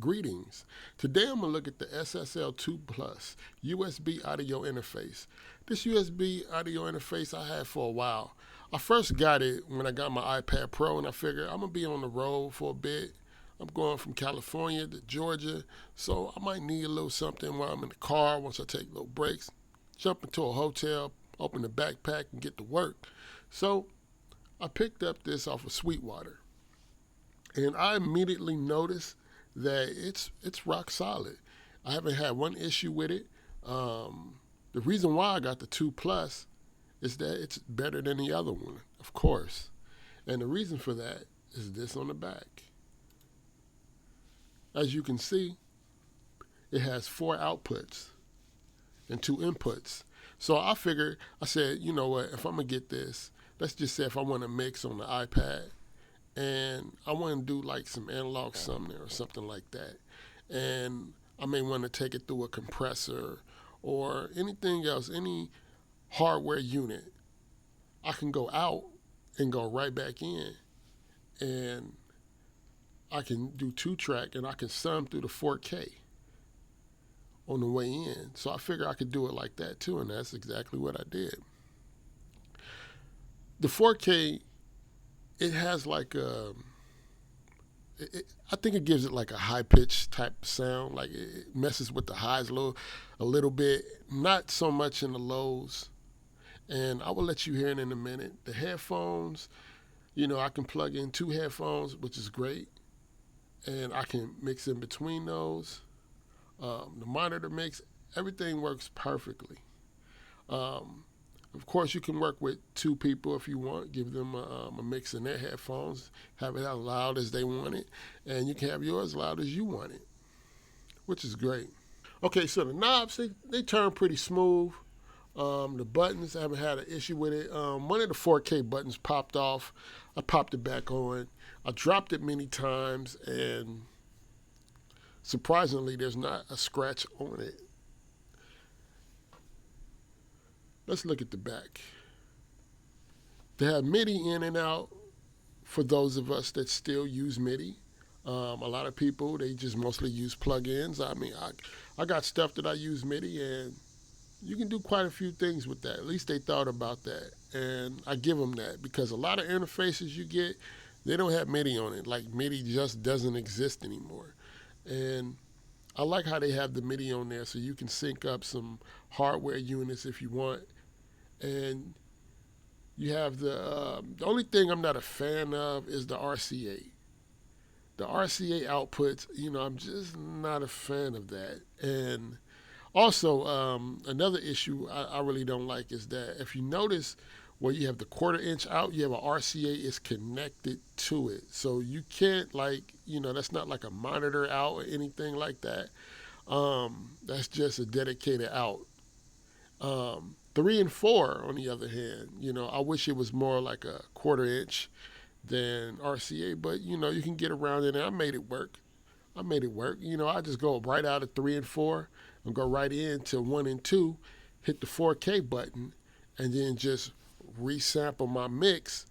Greetings. Today I'm going to look at the SSL 2 Plus USB audio interface. This USB audio interface I had for a while. I first got it when I got my iPad Pro, and I figured I'm going to be on the road for a bit. I'm going from California to Georgia, so I might need a little something while I'm in the car once I take little breaks. Jump into a hotel, open the backpack, and get to work. So I picked up this off of Sweetwater. And I immediately noticed that it's rock solid. I haven't had one issue with it. The reason why I got the 2 Plus is that it's better than the other one, of course. And the reason for that is this on the back. As you can see, it has 4 outputs and 2 inputs. So I said, you know what, if I'm going to get this, let's just say if I want to mix on the iPad, and I want to do like some analog something or something like that. And I may want to take it through a compressor or anything else, any hardware unit. I can go out and go right back in, and I can do 2-track, and I can sum through the 4K on the way in. So I figured I could do it like that too, and that's exactly what I did. The 4K, it has like I think it gives it like a high pitch type sound. Like it messes with the highs a little bit, not so much in the lows. And I will let you hear it in a minute. The headphones, I can plug in 2 headphones, which is great, and I can mix in between those. The monitor mix, everything works perfectly. Of course, you can work with 2 people if you want. Give them a mix in their headphones. Have it as loud as they want it. And you can have yours as loud as you want it, which is great. Okay, so the knobs, they turn pretty smooth. The buttons, I haven't had an issue with it. One of the 4K buttons popped off. I popped it back on. I dropped it many times, and surprisingly, there's not a scratch on it. Let's look at the back. They have MIDI in and out for those of us that still use MIDI. A lot of people, they just mostly use plugins. I mean, I got stuff that I use MIDI, and you can do quite a few things with that. At least they thought about that, and I give them that, because a lot of interfaces you get, they don't have MIDI on it. Like, MIDI just doesn't exist anymore. And I like how they have the MIDI on there, so you can sync up some hardware units if you want. And you have the only thing I'm not a fan of is the RCA. The RCA outputs, I'm just not a fan of that. And also, another issue I really don't like is that if you notice where you have the 1/4 inch out, you have a RCA is connected to it. So you can't that's not like a monitor out or anything like that. That's just a dedicated out. 3 and 4, on the other hand, I wish it was more like a 1/4 inch than RCA, but you can get around it, and I made it work. I just go right out of 3 and 4 and go right into 1 and 2, hit the 4K button, and then just resample my mix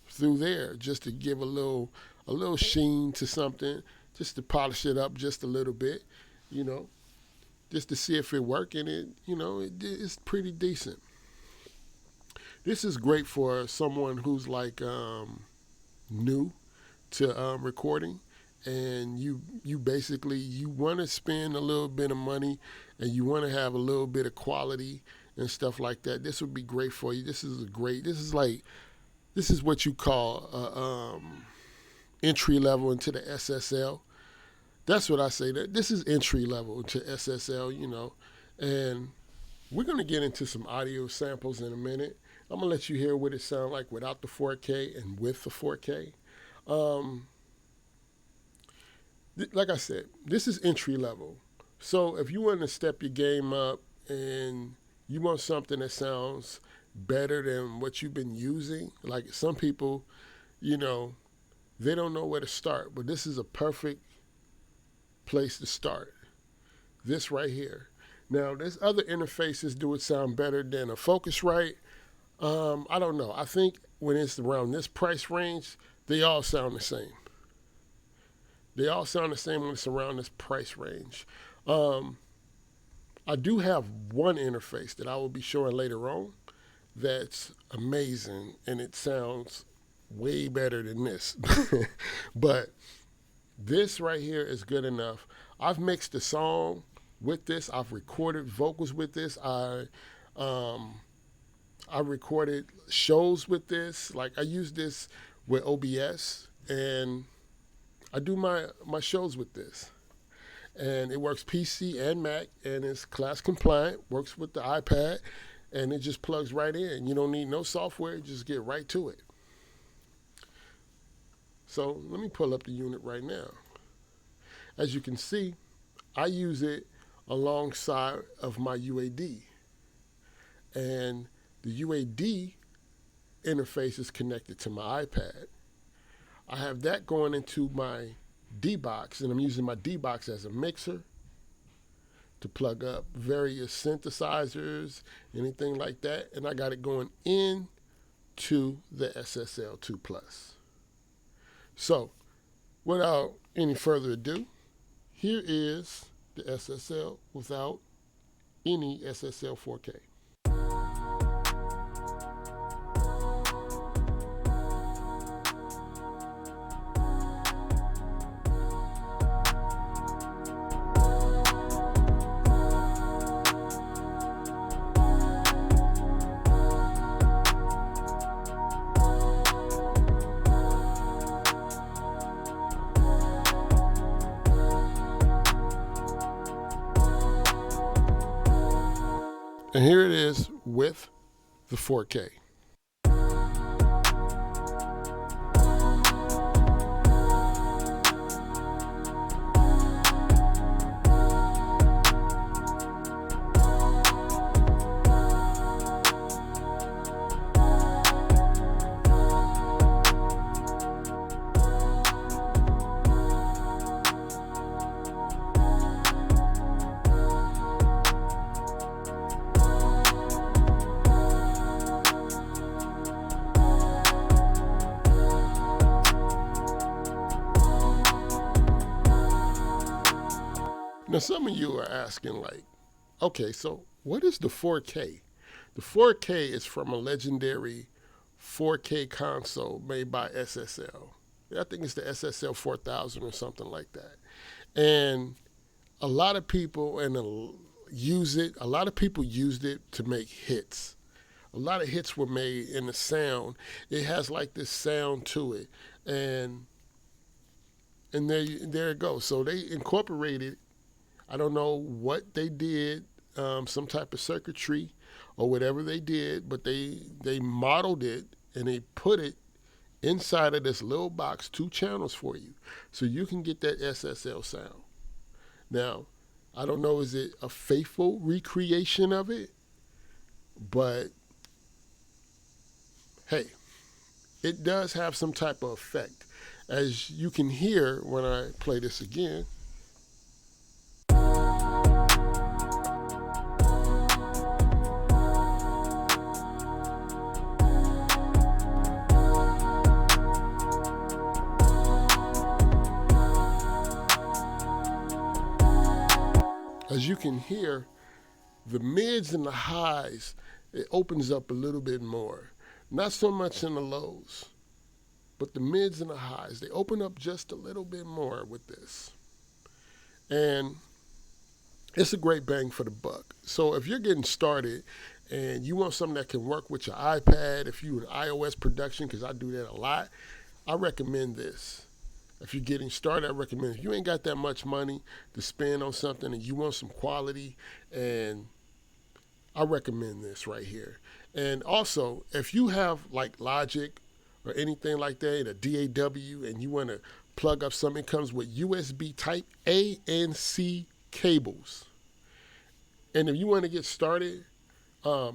through there, just to give a little sheen to something, just to polish it up just a little bit, just to see if it works, and it's pretty decent. This is great for someone who's like new to recording, and you want to spend a little bit of money, and you want to have a little bit of quality and stuff like that. This would be great for you. This is what you call entry level into the SSL. That's what I say. That this is entry level to SSL, and we're going to get into some audio samples in a minute. I'm going to let you hear what it sounds like without the 4K and with the 4K. Like I said, this is entry level. So if you want to step your game up and you want something that sounds better than what you've been using, like some people, they don't know where to start, but this is a perfect place to start. This right here. Now, there's other interfaces do it sound better than a Focusrite. I don't know. I think when it's around this price range, they all sound the same. They all sound the same when it's around this price range. Um, I do have one interface that I will be showing later on that's amazing, and it sounds way better than this. But this right here is good enough. I've mixed the song with this. I've recorded vocals with this. Um, I recorded shows with this. Like I use this with OBS, and I do my shows with this. And it works PC and Mac, and it's class compliant. Works with the iPad, and it just plugs right in. You don't need no software. Just get right to it. So let me pull up the unit right now. As you can see, I use it alongside of my UAD. And the UAD interface is connected to my iPad. I have that going into my D-Box, and I'm using my D-Box as a mixer to plug up various synthesizers, anything like that. And I got it going into the SSL 2 Plus. So, without any further ado, here is the SSL without any SSL 4K. And here it is with the 4K. Now, some of you are asking, like, okay, so what is the 4K? The 4K is from a legendary 4K console made by SSL. I think it's the SSL 4000 or something like that. And a lot of people use it. A lot of people used it to make hits. A lot of hits were made in the sound. It has like this sound to it, and there it goes. So they incorporated. I don't know what they did, some type of circuitry or whatever they did, but they modeled it and they put it inside of this little box, 2 channels for you, so you can get that SSL sound. Now, I don't know, is it a faithful recreation of it? But hey, it does have some type of effect. As you can hear when I play this again. As you can hear, the mids and the highs, it opens up a little bit more. Not so much in the lows, but the mids and the highs, they open up just a little bit more with this. And it's a great bang for the buck. So if you're getting started and you want something that can work with your iPad, if you're in iOS production, because I do that a lot, I recommend this. If you're getting started, I recommend, if you ain't got that much money to spend on something and you want some quality, and I recommend this right here. And also, if you have like Logic or anything like that, a DAW, and you want to plug up something, it comes with USB type A and C cables. And if you want to get started,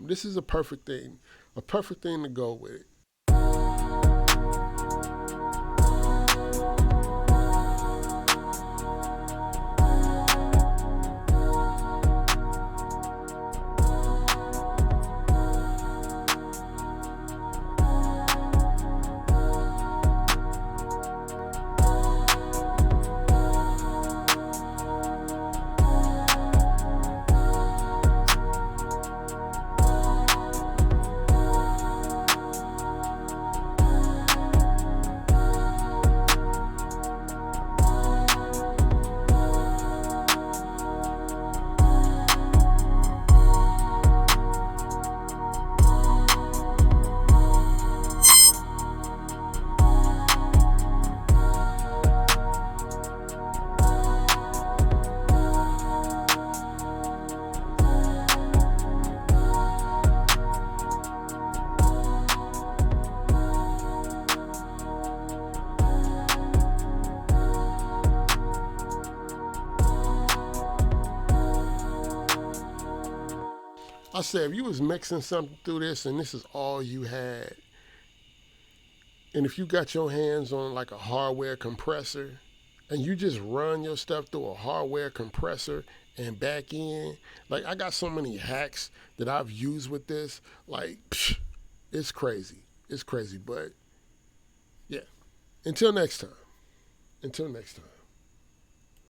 this is a perfect thing to go with it. I said, if you was mixing something through this and this is all you had, and if you got your hands on like a hardware compressor and you just run your stuff through a hardware compressor and back in, like I got so many hacks that I've used with this, like it's crazy. It's crazy. But yeah, until next time. Until next time.